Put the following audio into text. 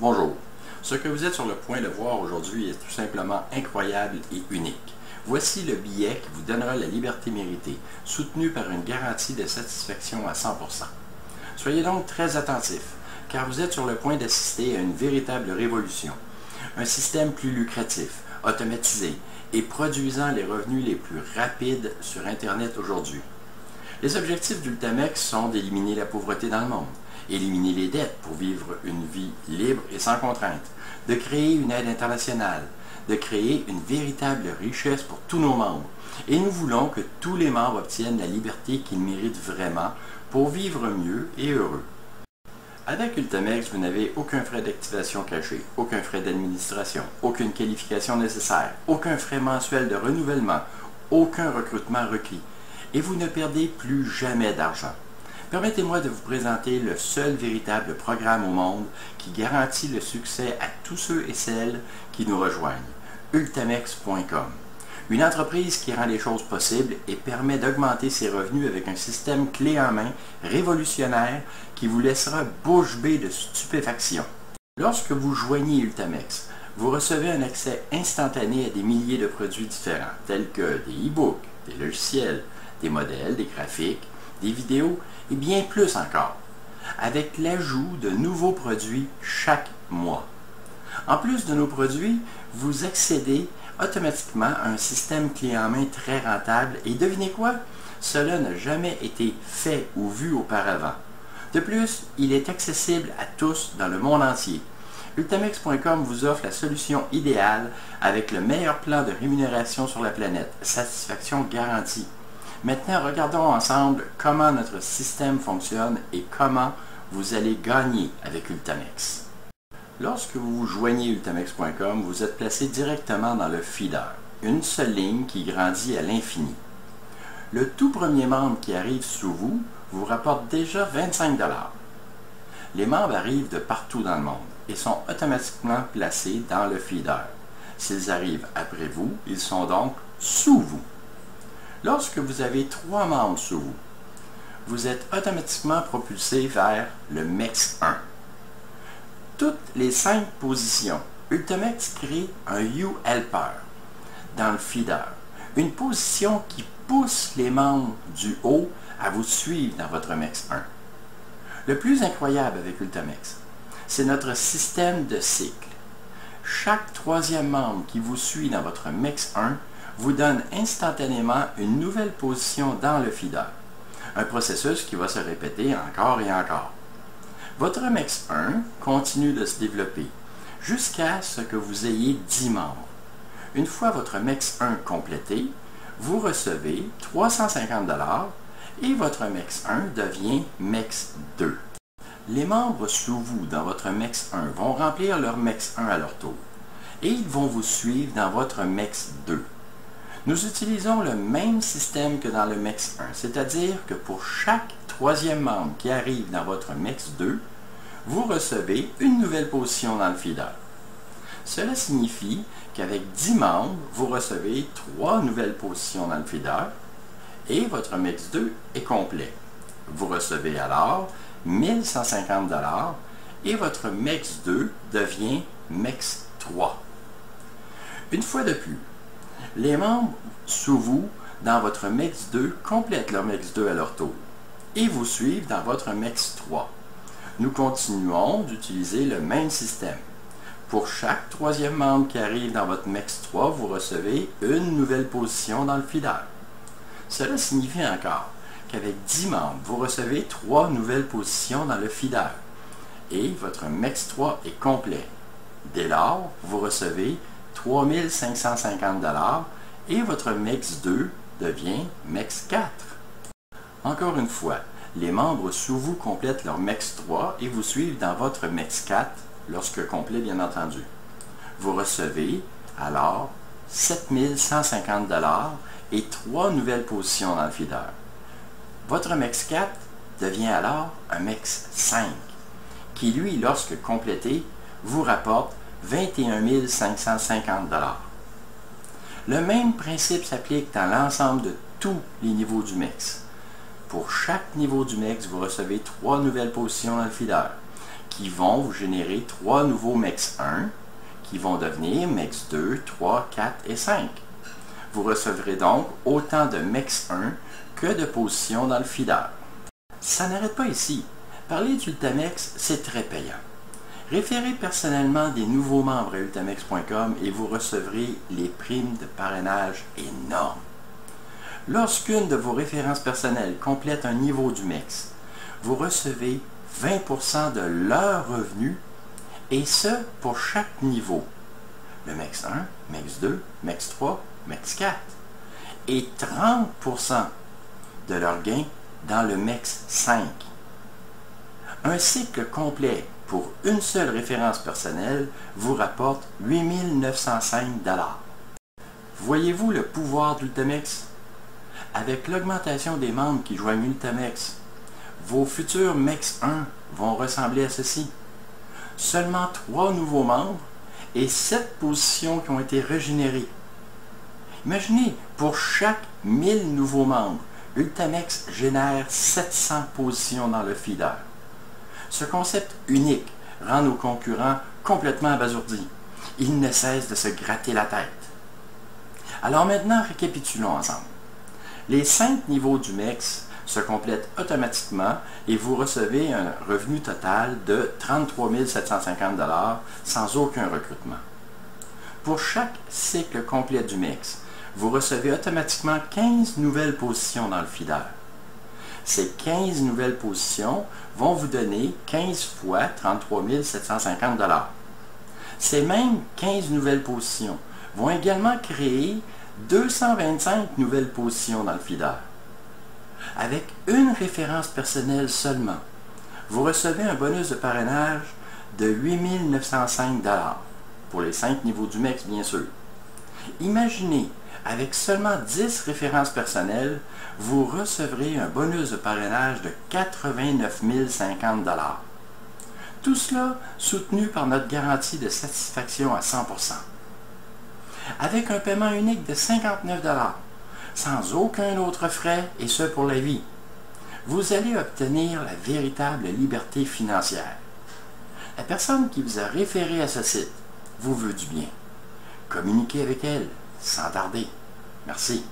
Bonjour. Ce que vous êtes sur le point de voir aujourd'hui est tout simplement incroyable et unique. Voici le billet qui vous donnera la liberté méritée, soutenu par une garantie de satisfaction à 100%. Soyez donc très attentifs, car vous êtes sur le point d'assister à une véritable révolution. Un système plus lucratif, automatisé et produisant les revenus les plus rapides sur Internet aujourd'hui. Les objectifs d'Ultamex sont d'éliminer la pauvreté dans le monde, éliminer les dettes pour vivre une vie libre et sans contrainte, de créer une aide internationale, de créer une véritable richesse pour tous nos membres. Et nous voulons que tous les membres obtiennent la liberté qu'ils méritent vraiment pour vivre mieux et heureux. Avec Ultamex, vous n'avez aucun frais d'activation caché, aucun frais d'administration, aucune qualification nécessaire, aucun frais mensuel de renouvellement, aucun recrutement requis. Et vous ne perdez plus jamais d'argent. Permettez-moi de vous présenter le seul véritable programme au monde qui garantit le succès à tous ceux et celles qui nous rejoignent. Ultamex.com. Une entreprise qui rend les choses possibles et permet d'augmenter ses revenus avec un système clé en main révolutionnaire qui vous laissera bouche bée de stupéfaction. Lorsque vous joignez Ultamex, vous recevez un accès instantané à des milliers de produits différents, tels que des e-books, des logiciels, des modèles, des graphiques, des vidéos et bien plus encore, avec l'ajout de nouveaux produits chaque mois. En plus de nos produits, vous accédez automatiquement à un système clé en main très rentable et devinez quoi? Cela n'a jamais été fait ou vu auparavant. De plus, il est accessible à tous dans le monde entier. Ultamex.com vous offre la solution idéale avec le meilleur plan de rémunération sur la planète, satisfaction garantie. Maintenant, regardons ensemble comment notre système fonctionne et comment vous allez gagner avec Ultamex. Lorsque vous vous joignez Ultamex.com, vous êtes placé directement dans le feeder, une seule ligne qui grandit à l'infini. Le tout premier membre qui arrive sous vous rapporte déjà 25 $. Les membres arrivent de partout dans le monde et sont automatiquement placés dans le feeder. S'ils arrivent après vous, ils sont donc sous vous. Lorsque vous avez 3 membres sous vous, vous êtes automatiquement propulsé vers le MEX 1. Toutes les 5 positions, Ultamex crée un You Helper dans le feeder, une position qui pousse les membres du haut à vous suivre dans votre MEX 1. Le plus incroyable avec Ultamex, c'est notre système de cycle. Chaque 3e membre qui vous suit dans votre MEX 1 vous donne instantanément une nouvelle position dans le feeder. Un processus qui va se répéter encore et encore. Votre MEX 1 continue de se développer jusqu'à ce que vous ayez 10 membres. Une fois votre MEX 1 complété, vous recevez 350 $ et votre MEX 1 devient MEX 2. Les membres sous vous dans votre MEX 1 vont remplir leur MEX 1 à leur tour et ils vont vous suivre dans votre MEX 2. Nous utilisons le même système que dans le MEX 1, c'est-à-dire que pour chaque 3e membre qui arrive dans votre MEX 2, vous recevez une nouvelle position dans le feeder. Cela signifie qu'avec 10 membres, vous recevez 3 nouvelles positions dans le feeder et votre MEX 2 est complet. Vous recevez alors 1150 $ et votre MEX 2 devient MEX 3. Une fois de plus, les membres sous vous dans votre MEX 2 complètent leur MEX 2 à leur tour et vous suivent dans votre MEX 3. Nous continuons d'utiliser le même système. Pour chaque 3e membre qui arrive dans votre MEX 3, vous recevez une nouvelle position dans le feeder. Cela signifie encore qu'avec 10 membres, vous recevez 3 nouvelles positions dans le feeder et votre MEX 3 est complet. Dès lors, vous recevez 3550 $ et votre MEX 2 devient MEX 4. Encore une fois, les membres sous vous complètent leur MEX 3 et vous suivent dans votre MEX 4, lorsque complet bien entendu. Vous recevez alors 7150 $ et 3 nouvelles positions dans le feeder. Votre MEX 4 devient alors un MEX 5, qui lui, lorsque complété, vous rapporte 21 550 $. Le même principe s'applique dans l'ensemble de tous les niveaux du MEX. Pour chaque niveau du MEX, vous recevez 3 nouvelles positions dans le feeder. qui vont vous générer 3 nouveaux MEX 1 qui vont devenir MEX 2, 3, 4 et 5. Vous recevrez donc autant de MEX 1 que de positions dans le feeder. Ça n'arrête pas ici. Parler d'Ultamex, c'est très payant. Référez personnellement des nouveaux membres à ultamex.com et vous recevrez les primes de parrainage énormes. Lorsqu'une de vos références personnelles complète un niveau du MEX, vous recevez 20% de leur revenu, et ce pour chaque niveau. Le MEX 1, MEX 2, MEX 3, MEX 4. Et 30% de leur gain dans le MEX 5. Un cycle complet pour une seule référence personnelle vous rapporte 8 905 $. Voyez-vous le pouvoir d'Ultamex? Avec l'augmentation des membres qui joignent Ultamex, vos futurs MEX 1 vont ressembler à ceci. Seulement 3 nouveaux membres et 7 positions qui ont été régénérées. Imaginez, pour chaque 1000 nouveaux membres, Ultamex génère 700 positions dans le feeder. Ce concept unique rend nos concurrents complètement abasourdis. Ils ne cessent de se gratter la tête. Alors maintenant, récapitulons ensemble. Les 5 niveaux du MEX se complètent automatiquement et vous recevez un revenu total de 33 750 $ sans aucun recrutement. Pour chaque cycle complet du MEX, vous recevez automatiquement 15 nouvelles positions dans le feeder. Ces 15 nouvelles positions vont vous donner 15 fois 33 750 $. Ces mêmes 15 nouvelles positions vont également créer 225 nouvelles positions dans le feeder. Avec une référence personnelle seulement, vous recevez un bonus de parrainage de 8 905 $, pour les 5 niveaux du MEX bien sûr. Imaginez, avec seulement 10 références personnelles, vous recevrez un bonus de parrainage de 89 050 $. Tout cela soutenu par notre garantie de satisfaction à 100%. Avec un paiement unique de 59 $, sans aucun autre frais, et ce pour la vie, vous allez obtenir la véritable liberté financière. La personne qui vous a référé à ce site vous veut du bien. Communiquez avec elle sans tarder. Merci.